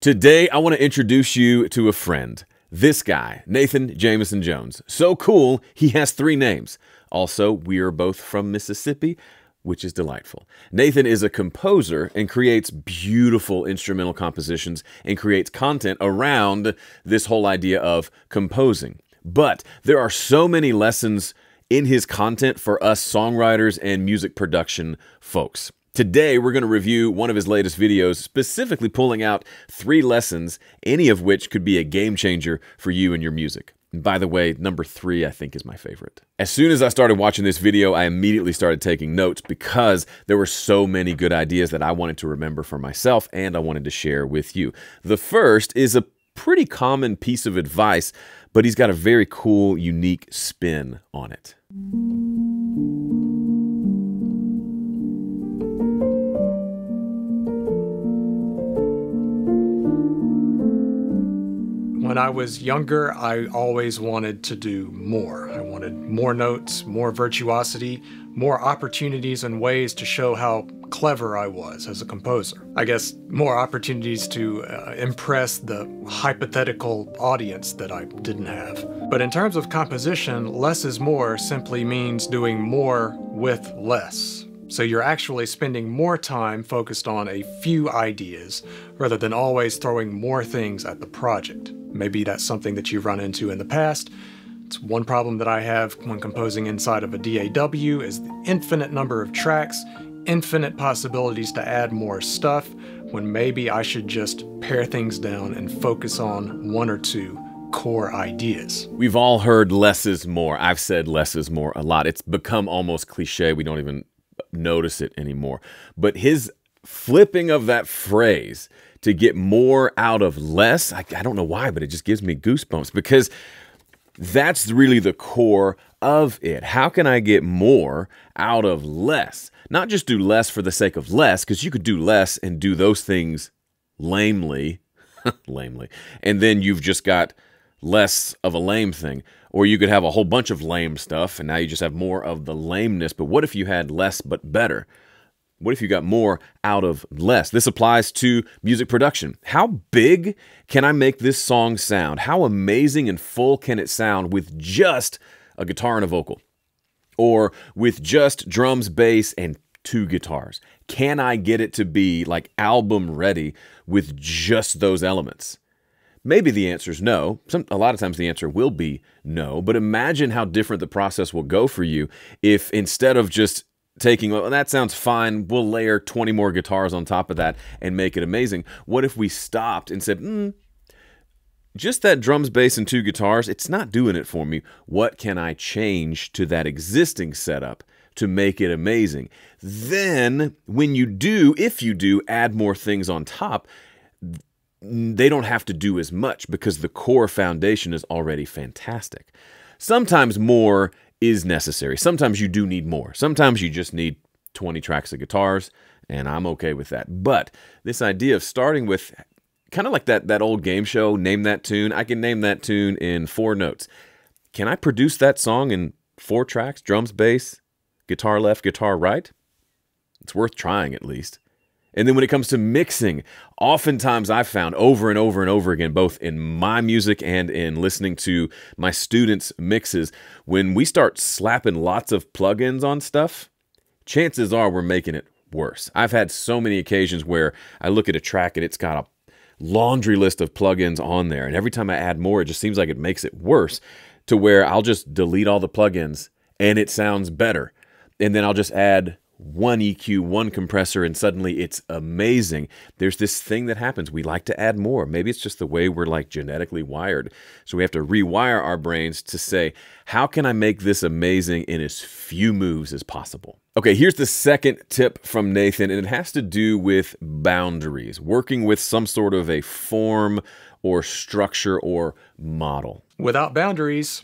Today, I want to introduce you to a friend. This guy, Nathan Jameson Jones. So cool, he has 3 names. Also, we are both from Mississippi, which is delightful. Nathan is a composer and creates beautiful instrumental compositions and creates content around this whole idea of composing. But there are so many lessons in his content for us songwriters and music production folks. Today, we're going to review one of his latest videos, specifically pulling out 3 lessons, any of which could be a game changer for you and your music. And by the way, number 3, I think, is my favorite. As soon as I started watching this video, I immediately started taking notes because there were so many good ideas that I wanted to remember for myself and I wanted to share with you. The first is a pretty common piece of advice, but he's got a very cool, unique spin on it. When I was younger, I always wanted to do more. I wanted more notes, more virtuosity, more opportunities and ways to show how clever I was as a composer. I guess more opportunities to impress the hypothetical audience that I didn't have. But in terms of composition, less is more simply means doing more with less. So you're actually spending more time focused on a few ideas rather than always throwing more things at the project. Maybe that's something that you've run into in the past. It's one problem that I have when composing inside of a DAW is the infinite number of tracks, infinite possibilities to add more stuff, when maybe I should just pare things down and focus on 1 or 2 core ideas. We've all heard less is more. I've said less is more a lot. It's become almost cliche. We don't even notice it anymore. But his flipping of that phrase to get more out of less, I don't know why, but it just gives me goosebumps because that's really the core of it. How can I get more out of less? Not just do less for the sake of less, because you could do less and do those things lamely, and then you've just got less of a lame thing. Or you could have a whole bunch of lame stuff, and now you just have more of the lameness. But what if you had less but better? What if you got more out of less? This applies to music production. How big can I make this song sound? How amazing and full can it sound with just a guitar and a vocal? Or with just drums, bass, and 2 guitars? Can I get it to be like album ready with just those elements? Maybe the answer is no. A lot of times the answer will be no. But imagine how different the process will go for you if instead of just taking, well, that sounds fine, we'll layer 20 more guitars on top of that and make it amazing. What if we stopped and said, just that drums, bass, and 2 guitars, it's not doing it for me. What can I change to that existing setup to make it amazing? Then when you do, if you do add more things on top, they don't have to do as much because the core foundation is already fantastic. Sometimes more is necessary. Sometimes you do need more. Sometimes you just need 20 tracks of guitars, and I'm okay with that. But this idea of starting with kind of like that old game show, name that tune. I can name that tune in 4 notes. Can I produce that song in 4 tracks? Drums, bass, guitar left, guitar right? It's worth trying at least. And then when it comes to mixing, oftentimes I've found over and over and over again, both in my music and in listening to my students' mixes, when we start slapping lots of plugins on stuff, chances are we're making it worse. I've had so many occasions where I look at a track and it's got a laundry list of plugins on there. And every time I add more, it just seems like it makes it worse to where I'll just delete all the plugins and it sounds better. And then I'll just add 1 EQ, 1 compressor, and suddenly it's amazing. There's this thing that happens. We like to add more. Maybe it's just the way we're like genetically wired. So we have to rewire our brains to say, how can I make this amazing in as few moves as possible? Okay, here's the second tip from Nathan, and it has to do with boundaries, working with some sort of a form or structure or model. Without boundaries,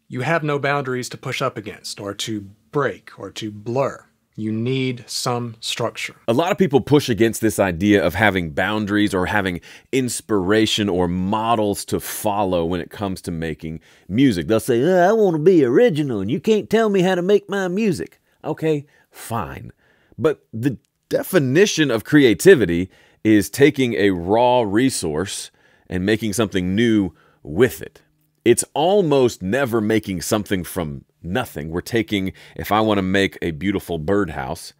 you have no boundaries to push up against or to break or to blur. You need some structure. A lot of people push against this idea of having boundaries or having inspiration or models to follow when it comes to making music. They'll say, I want to be original and you can't tell me how to make my music. Okay, fine. But the definition of creativity is taking a raw resource and making something new with it. It's almost never making something from nothing. We're taking, if I want to make a beautiful birdhouse,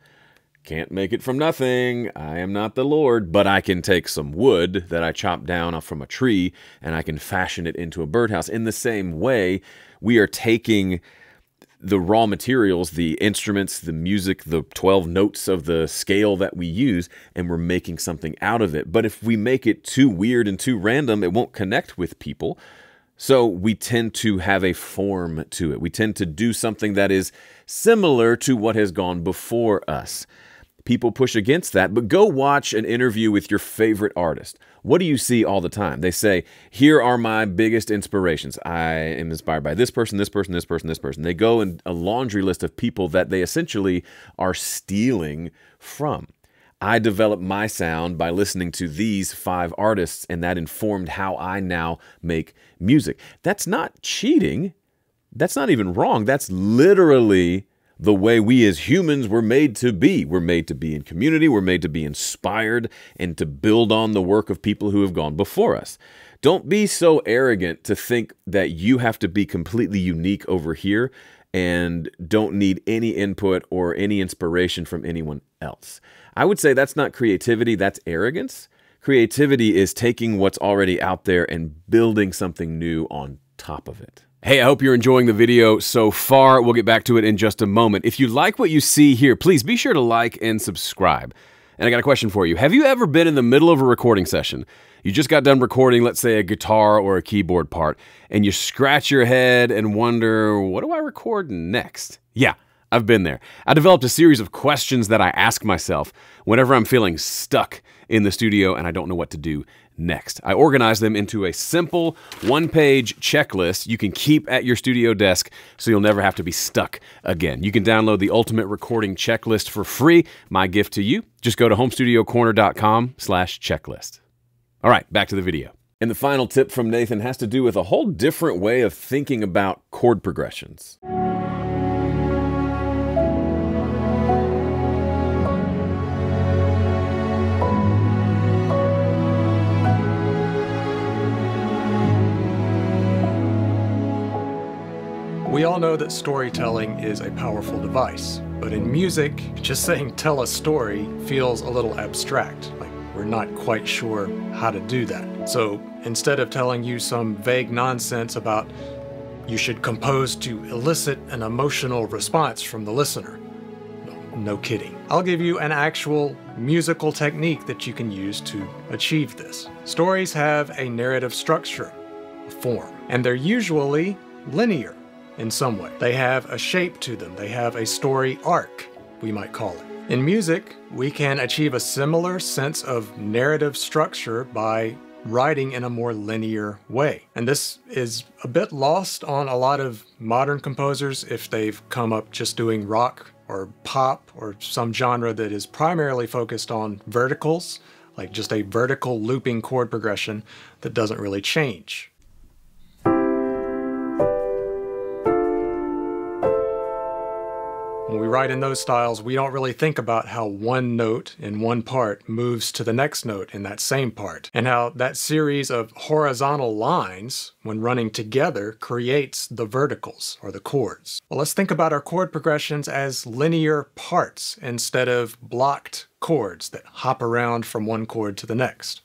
can't make it from nothing. I am not the Lord, but I can take some wood that I chopped down from a tree and I can fashion it into a birdhouse. In the same way, we are taking the raw materials, the instruments, the music, the 12 notes of the scale that we use, and we're making something out of it. But if we make it too weird and too random, it won't connect with people. So we tend to have a form to it. We tend to do something that is similar to what has gone before us. People push against that, but go watch an interview with your favorite artist. What do you see all the time? They say, here are my biggest inspirations. I am inspired by this person, this person, this person, this person. They go in a laundry list of people that they essentially are stealing from. I developed my sound by listening to these 5 artists, and that informed how I now make music. That's not cheating. That's not even wrong. That's literally the way we as humans were made to be. We're made to be in community. We're made to be inspired and to build on the work of people who have gone before us. Don't be so arrogant to think that you have to be completely unique over here and don't need any input or any inspiration from anyone else. I would say that's not creativity, that's arrogance. Creativity is taking what's already out there and building something new on top of it. Hey, I hope you're enjoying the video so far. We'll get back to it in just a moment. If you like what you see here, please be sure to like and subscribe. And I got a question for you. Have you ever been in the middle of a recording session? You just got done recording, let's say, a guitar or a keyboard part, and you scratch your head and wonder, what do I record next? Yeah, I've been there. I developed a series of questions that I ask myself whenever I'm feeling stuck in the studio and I don't know what to do next. I organize them into a simple one-page checklist you can keep at your studio desk so you'll never have to be stuck again. You can download the Ultimate Recording Checklist for free. My gift to you, just go to homestudiocorner.com/checklist. All right, back to the video. And the final tip from Nathan has to do with a whole different way of thinking about chord progressions. We all know that storytelling is a powerful device, but in music, just saying tell a story feels a little abstract. Like we're not quite sure how to do that. So instead of telling you some vague nonsense about you should compose to elicit an emotional response from the listener, no kidding. I'll give you an actual musical technique that you can use to achieve this. Stories have a narrative structure, a form, and they're usually linear in some way. They have a shape to them. They have a story arc, we might call it. In music, we can achieve a similar sense of narrative structure by writing in a more linear way. And this is a bit lost on a lot of modern composers if they've come up just doing rock or pop or some genre that is primarily focused on verticals, like just a vertical looping chord progression that doesn't really change. When we write in those styles, we don't really think about how one note in one part moves to the next note in that same part, and how that series of horizontal lines, when running together, creates the verticals, or the chords. Well, let's think about our chord progressions as linear parts instead of blocked chords that hop around from one chord to the next.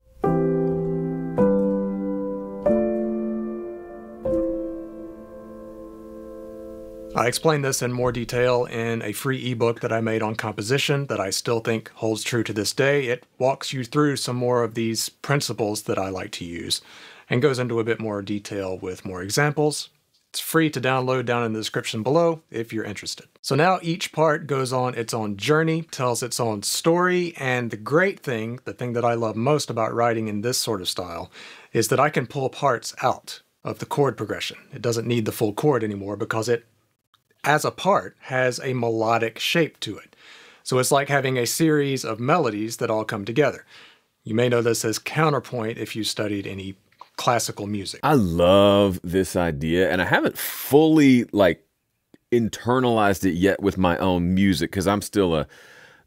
I explain this in more detail in a free ebook that I made on composition that I still think holds true to this day. It walks you through some more of these principles that I like to use and goes into a bit more detail with more examples. It's free to download down in the description below if you're interested. So now each part goes on its own journey, tells its own story, and the great thing, the thing that I love most about writing in this sort of style, is that I can pull parts out of the chord progression. It doesn't need the full chord anymore because it as a part, has a melodic shape to it. So it's like having a series of melodies that all come together. You may know this as counterpoint if you studied any classical music. I love this idea, and I haven't fully internalized it yet with my own music because I'm still a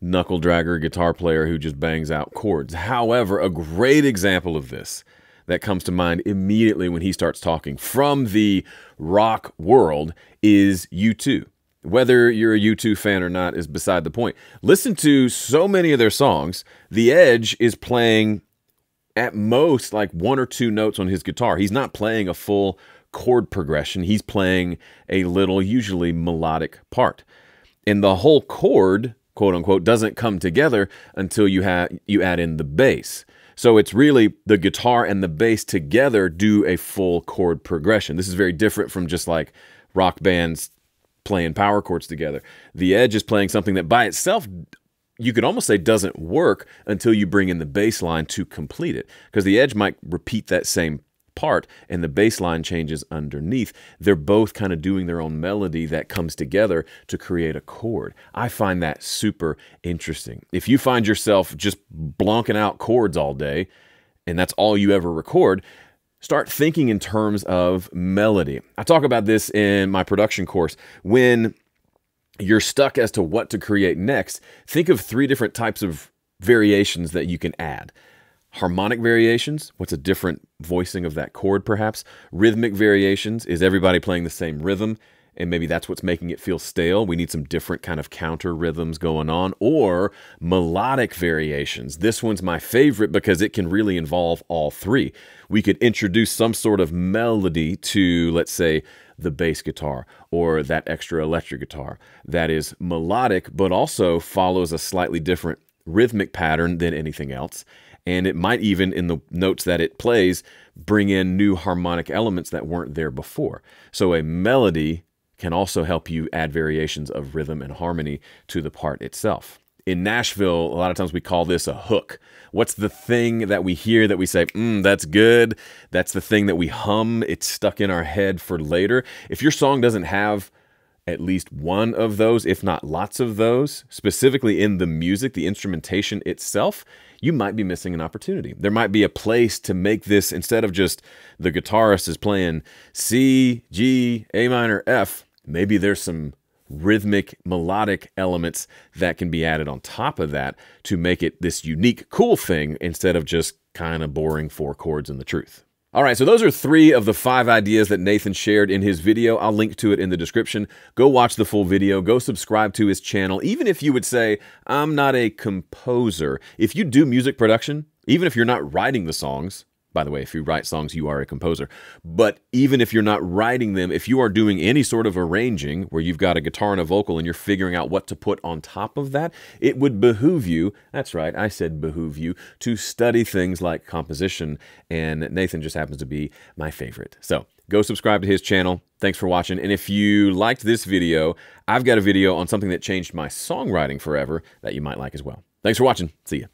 knuckle dragger guitar player who just bangs out chords. However, a great example of this that comes to mind immediately when he starts talking from the rock world is U2. Whether you're a U2 fan or not is beside the point. Listen to so many of their songs. The Edge is playing at most like 1 or 2 notes on his guitar. He's not playing a full chord progression. He's playing a little, usually melodic part. And the whole chord, quote unquote, doesn't come together until you add in the bass. So it's really the guitar and the bass together do a full chord progression. This is very different from just like rock bands playing power chords together. The Edge is playing something that by itself, you could almost say doesn't work until you bring in the bass line to complete it. Because the Edge might repeat that same part and the bass line changes underneath. They're both kind of doing their own melody that comes together to create a chord. I find that super interesting. If you find yourself just blonking out chords all day and that's all you ever record, start thinking in terms of melody. I talk about this in my production course. When you're stuck as to what to create next, think of 3 different types of variations that you can add. Harmonic variations, what's a different voicing of that chord perhaps? Rhythmic variations, is everybody playing the same rhythm? And maybe that's what's making it feel stale. We need some different kind of counter rhythms going on. Or melodic variations. This one's my favorite because it can really involve all 3. We could introduce some sort of melody to, let's say, the bass guitar or that extra electric guitar that is melodic but also follows a slightly different rhythmic pattern than anything else. And it might even, in the notes that it plays, bring in new harmonic elements that weren't there before. So a melody can also help you add variations of rhythm and harmony to the part itself. In Nashville, a lot of times we call this a hook. What's the thing that we hear that we say, that's good? That's the thing that we hum. It's stuck in our head for later. If your song doesn't have at least one of those, if not lots of those, specifically in the music, the instrumentation itself, you might be missing an opportunity. There might be a place to make this, instead of just the guitarist is playing C, G, A minor, F, maybe there's some rhythmic, melodic elements that can be added on top of that to make it this unique, cool thing instead of just kind of boring 4 chords in the truth. All right, so those are 3 of the 5 ideas that Nathan shared in his video. I'll link to it in the description. Go watch the full video. Go subscribe to his channel. Even if you would say, I'm not a composer. If you do music production, even if you're not writing the songs, by the way, if you write songs, you are a composer. But even if you're not writing them, if you are doing any sort of arranging where you've got a guitar and a vocal and you're figuring out what to put on top of that, it would behoove you, that's right, I said behoove you, to study things like composition. And Nathan just happens to be my favorite. So go subscribe to his channel. Thanks for watching. And if you liked this video, I've got a video on something that changed my songwriting forever that you might like as well. Thanks for watching. See ya.